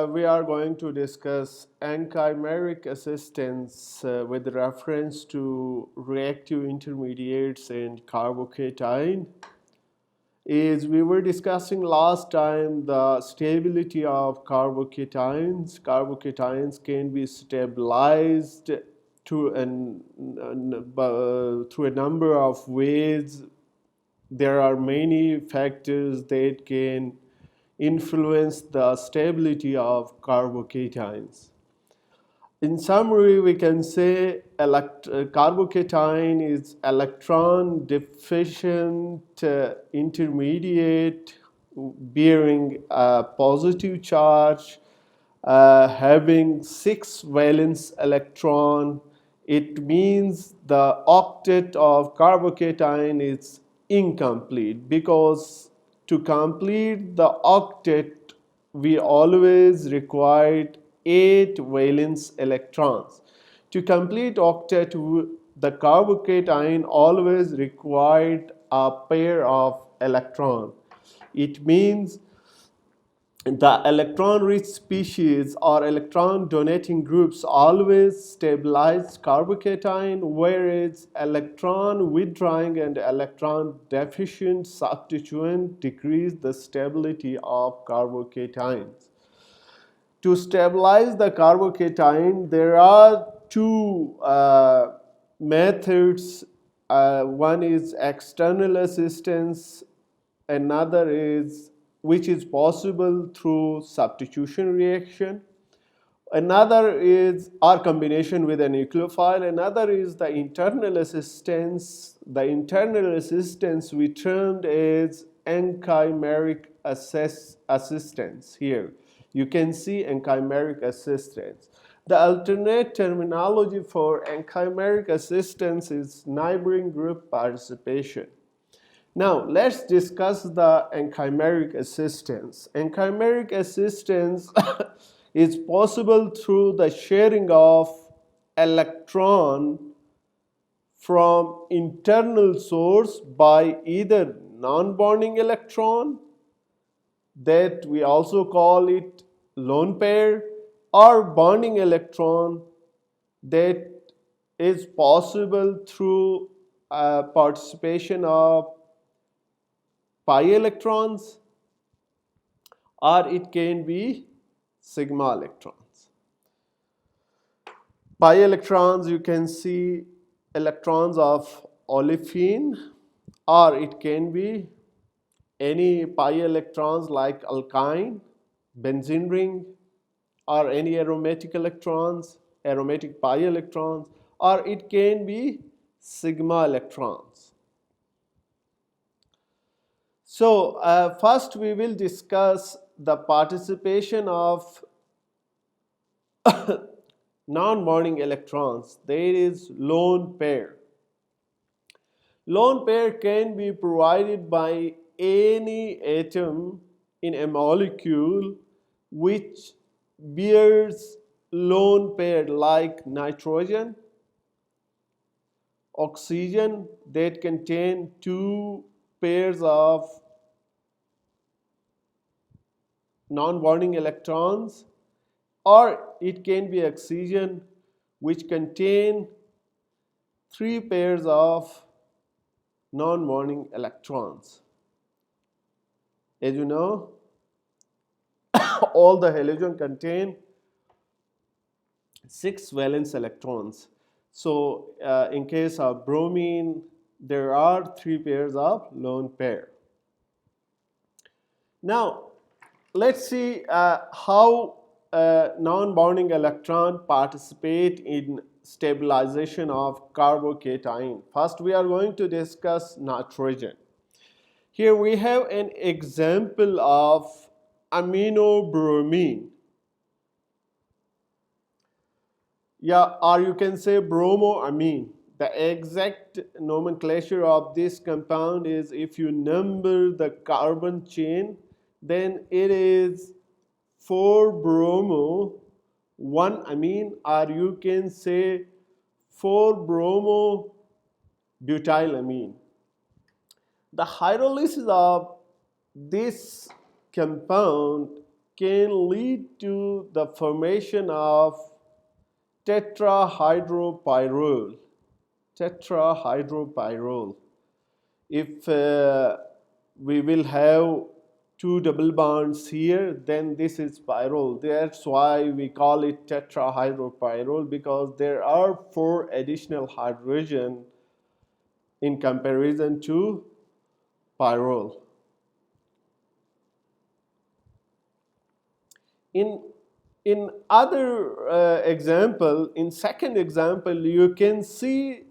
we are going to discuss anchimeric assistance with reference to reactive intermediates and carbocation. Is we were discussing last time the stability of carbocations. Carbocations can be stabilized through through a number of ways. There are many factors that can influence the stability of carbocations. In summary, we can say carbocation is electron deficient intermediate bearing a positive charge, having 6 valence electron. It means the octet of carbocation is incomplete, because to complete the octet we always required 8 valence electrons. To complete octet, the carbocation always required a pair of electrons. It means the electron-rich species or electron-donating groups always stabilize carbocation, whereas electron-withdrawing and electron-deficient substituent decrease the stability of carbocations. To stabilize the carbocation, there are two methods. One is external assistance, another is which is possible through substitution reaction. Another is our combination with a nucleophile. Another is the internal assistance. The internal assistance we termed as anchimeric assistance here. You can see anchimeric assistance. The alternate terminology for anchimeric assistance is neighboring group participation. Now, let's discuss the anchimeric assistance. Anchimeric assistance is possible through the sharing of electron from internal source by either non-bonding electron, that we also call it lone pair, or bonding electron, that is possible through participation of pi electrons, or it can be sigma electrons. Pi electrons, you can see electrons of olefin, or it can be any pi electrons like alkyne, benzene ring, or any aromatic electrons, aromatic pi electrons, or it can be sigma electrons. So first we will discuss the participation of non-bonding electrons, that is lone pair. Lone pair can be provided by any atom in a molecule which bears lone pair, like nitrogen, oxygen, that contain 2 pairs of non-bonding electrons, or it can be oxygen which contain 3 pairs of non-bonding electrons. As you know, all the halogen contain 6 valence electrons. So in case of bromine, there are 3 pairs of lone pair. Now, let's see how non-bonding electron participate in stabilization of carbocation. First, we are going to discuss nitrogen. Here we have an example of aminobromine. Yeah, or you can say bromoamine. The exact nomenclature of this compound is, if you number the carbon chain, then it is 4-bromo 1-amine, or you can say 4-bromo-butylamine. The hydrolysis of this compound can lead to the formation of tetrahydropyrrole. Tetrahydropyrrole. If we will have two double bonds here, then this is pyrrole. That's why we call it tetrahydropyrrole, because there are 4 additional hydrogen in comparison to pyrrole. In other example, in second example, you can see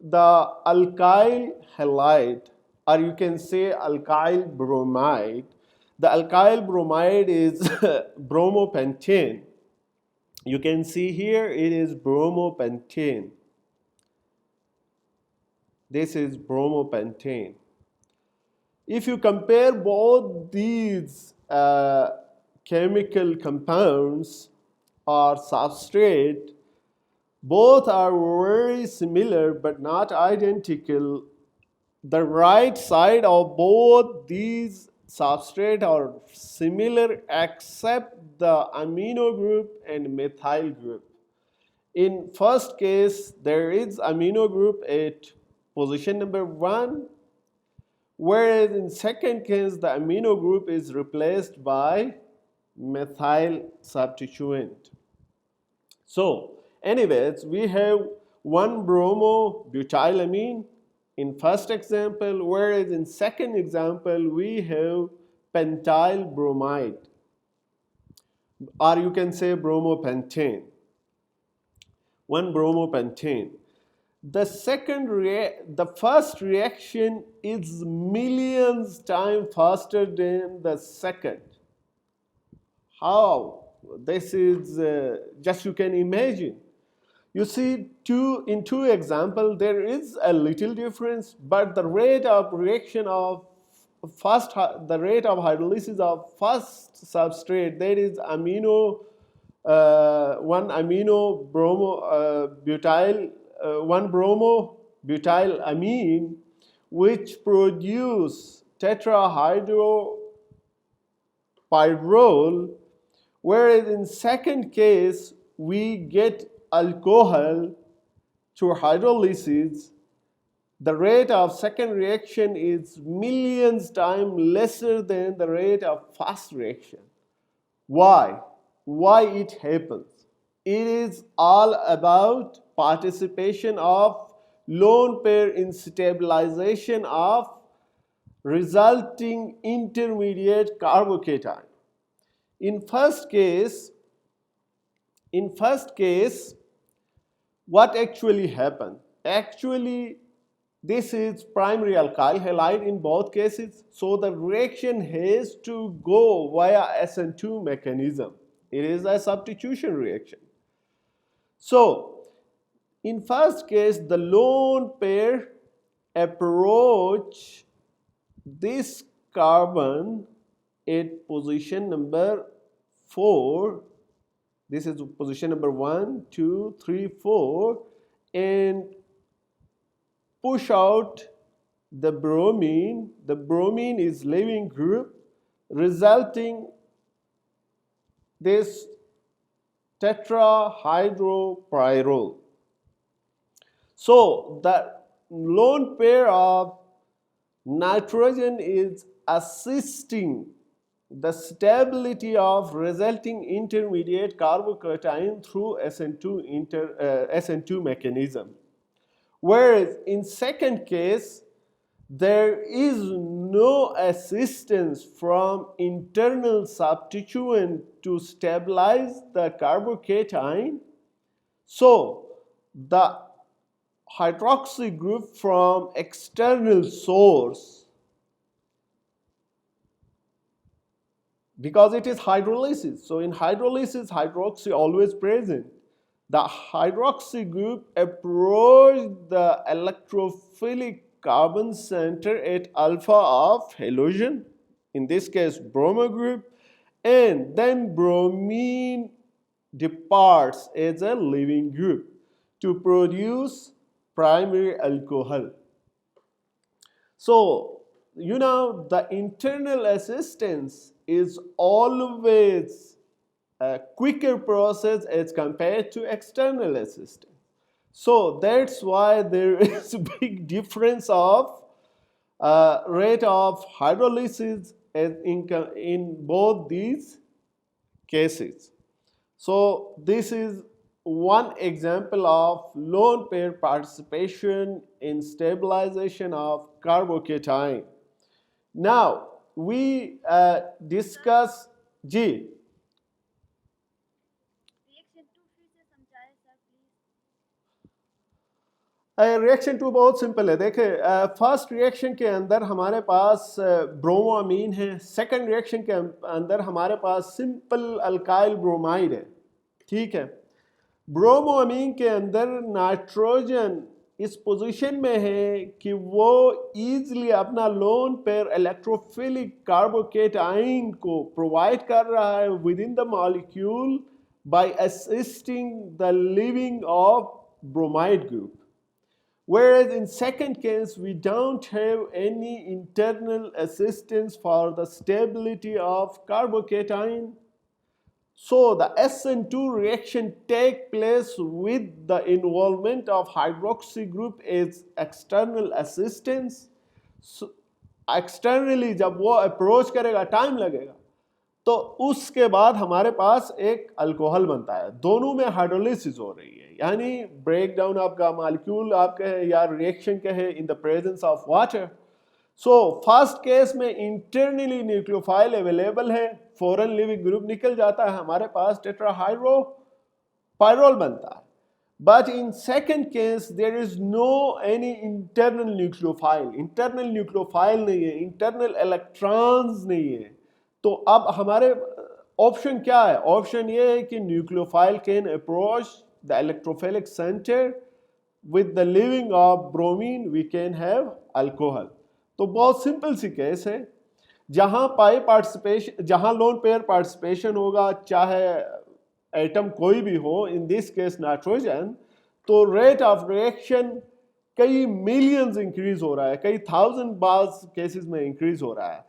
the alkyl halide, or you can say alkyl bromide. The alkyl bromide is bromopentane. You can see here it is bromopentane. This is bromopentane. If you compare both these chemical compounds or substrate, both are very similar but not identical. The right side of both these substrate are similar except the amino group and methyl group. In first case, there is amino group at position number 1, whereas in second case, the amino group is replaced by methyl substituent. So, anyways, we have one bromobutylamine in first example, whereas in second example, we have pentyl bromide, or you can say bromopentane. One bromopentane. The first reaction is millions times faster than the second. How? This is just you can imagine. You see, in two examples, there is a little difference, but the rate of reaction of the rate of hydrolysis of first substrate, that is one amino one bromobutylamine, which produce tetrahydropyrrole, whereas in second case we get alcohol through hydrolysis. The rate of second reaction is millions times lesser than the rate of first reaction. Why? Why it happens? It is all about participation of lone pair in stabilization of resulting intermediate carbocation. In first case, what actually happened? Actually, this is primary alkyl halide in both cases, so the reaction has to go via SN2 mechanism. It is a substitution reaction. So, in first case, the lone pair approach this carbon at position number 4. This is position number 1, 2, 3, 4, and push out the bromine. The bromine is leaving group, resulting this tetrahydropyrrole. So the lone pair of nitrogen is assisting the stability of resulting intermediate carbocation through SN2 mechanism. Whereas in second case, there is no assistance from internal substituent to stabilize the carbocation. So the hydroxy group from external source, because it is hydrolysis. So in hydrolysis, hydroxy always present. The hydroxy group approached the electrophilic carbon center at alpha of halogen, in this case bromo group, and then bromine departs as a leaving group to produce primary alcohol. So you know, the internal assistance is always a quicker process as compared to external assistance. So that's why there is a big difference of rate of hydrolysis in both these cases. So this is one example of lone pair participation in stabilization of carbocation. Now we discuss G. Reaction two बहुत simple है. देखें, first reaction के अंदर हमारे पास ब्रोमोअमीन है. Second reaction के अंदर हमारे पास सिंपल अल्काइल ब्रोमाइड है. ठीक है. ब्रोमोअमीन के अंदर नाइट्रोजन इस पोजीशन में है कि वो इजीली अपना लोन पेयर इलेक्ट्रोफिलिक कार्बोकेटाइन को प्रोवाइड कर रहा है with in the molecule by assisting the leaving of bromide group. Whereas in second case, we don't have any internal assistance for the stability of carbocation. So the SN2 reaction take place with the involvement of hydroxy group as external assistance. So externally जब वो approach करेगा time लगेगा, तो उसके बाद हमारे पास एक alcohol बनता है. दोनों में हाइड्रोलिसिस हो रही है, यानी ब्रेक डाउन आपका मॉलिक्यूल आप कहे या रिएक्शन कहे in the presence of water. So first case में इंटरनली न्यूक्लियोफाइल अवेलेबल है, फॉरेन लिविंग ग्रुप निकल जाता है, हमारे पास टेट्राहाइड्रो पायरोल बनता है. But in second case there is no any internal nucleophile. Internal nucleophile नहीं है, इंटरनल इलेक्ट्रॉन्स नहीं है. तो अब हमारे ऑप्शन क्या है? ऑप्शन ये है कि nucleophile can approach the electrophilic centre with the leaving of bromine, we can have alcohol. तो बहुत सिंपल सी केस है. जहां पाई पार्टिसिपेशन, जहां लोन पेयर पार्टिसिपेशन होगा, चाहे एटम कोई भी हो, इन दिस केस नाइट्रोजन, तो रेट ऑफ रिएक्शन कई मिलियंस इंक्रीज हो रहा है, कई थाउजेंड बार्स केसेस में इंक्रीज हो रहा है.